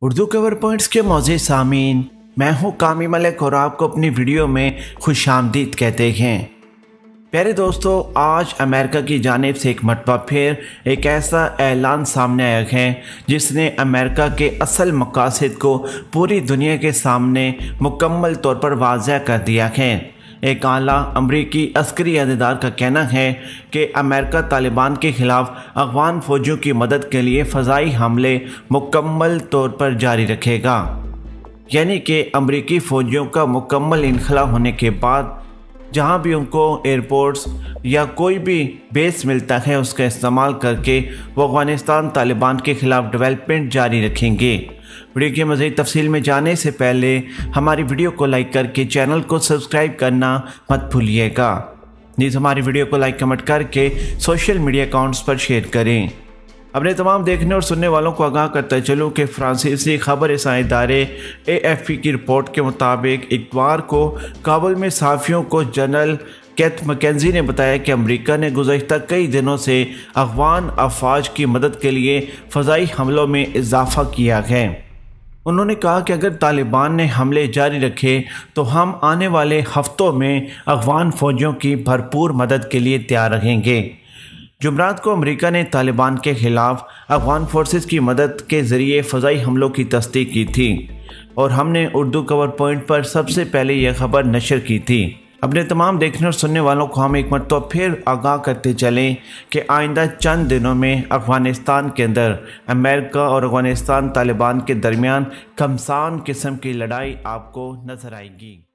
Urdu cover points के मौज़े सामीन, मैं हूँ कामी मलिक और आपको अपनी वीडियो में खुशामदीद कहते हैं। प्यारे दोस्तों, आज अमेरिका की जानिब से एक मरतबा फिर एक ऐसा ऐलान सामने आया है जिसने अमेरिका के असल मकासद को पूरी दुनिया के सामने मुकम्मल तौर पर वाज़ह कर दिया है। एक आला अमरीकी अस्करी अहदेदार का कहना है कि अमेरिका तालिबान के ख़िलाफ़ अफ़गान फ़ौजियों की मदद के लिए फ़ज़ाई हमले मुकम्मल तौर पर जारी रखेगा। यानी कि अमरीकी फ़ौजियों का मुकम्मल इनखला होने के बाद जहाँ भी उनको एयरपोर्ट्स या कोई भी बेस मिलता है उसका इस्तेमाल करके वो अफ़गानिस्तान तालिबान के ख़िलाफ़ डेवलपमेंट जारी रखेंगे। वीडियो की मज़ीद तफसील में जाने से पहले हमारी वीडियो को लाइक करके चैनल को सब्सक्राइब करना मत भूलिएगा। प्लीज़ हमारी वीडियो को लाइक कमेंट करके सोशल मीडिया अकाउंट्स पर शेयर करें। अपने तमाम देखने और सुनने वालों को आगाह करता चलूँ कि फ्रांसीसी खबर रसाई इदारे AFP की रिपोर्ट के मुताबिक इतवार को काबुल में सहाफ़ियों को जनरल कैथ मैकेंजी ने बताया कि अमेरिका ने गुज़श्ता कई दिनों से अफ़गान अफवाज की मदद के लिए फ़ज़ाई हमलों में इजाफ़ा किया है। उन्होंने कहा कि अगर तालिबान ने हमले जारी रखे तो हम आने वाले हफ्तों में अफ़गान फ़ौजियों की भरपूर मदद के लिए तैयार रहेंगे। जुमरात को अमेरिका ने तालिबान के ख़िलाफ़ अफ़गान फोर्सेस की मदद के ज़रिए फ़ज़ाई हमलों की तस्दीक की थी और हमने उर्दू कवर पॉइंट पर सबसे पहले यह खबर नशर की थी। अपने तमाम देखने और सुनने वालों को हम एक मरतबा फिर आगाह करते चलें कि आइंदा चंद दिनों में अफ़गानिस्तान के अंदर अमेरिका और अफ़गानिस्तान तालिबान के दरमियान घमसान किस्म की लड़ाई आपको नज़र आएगी।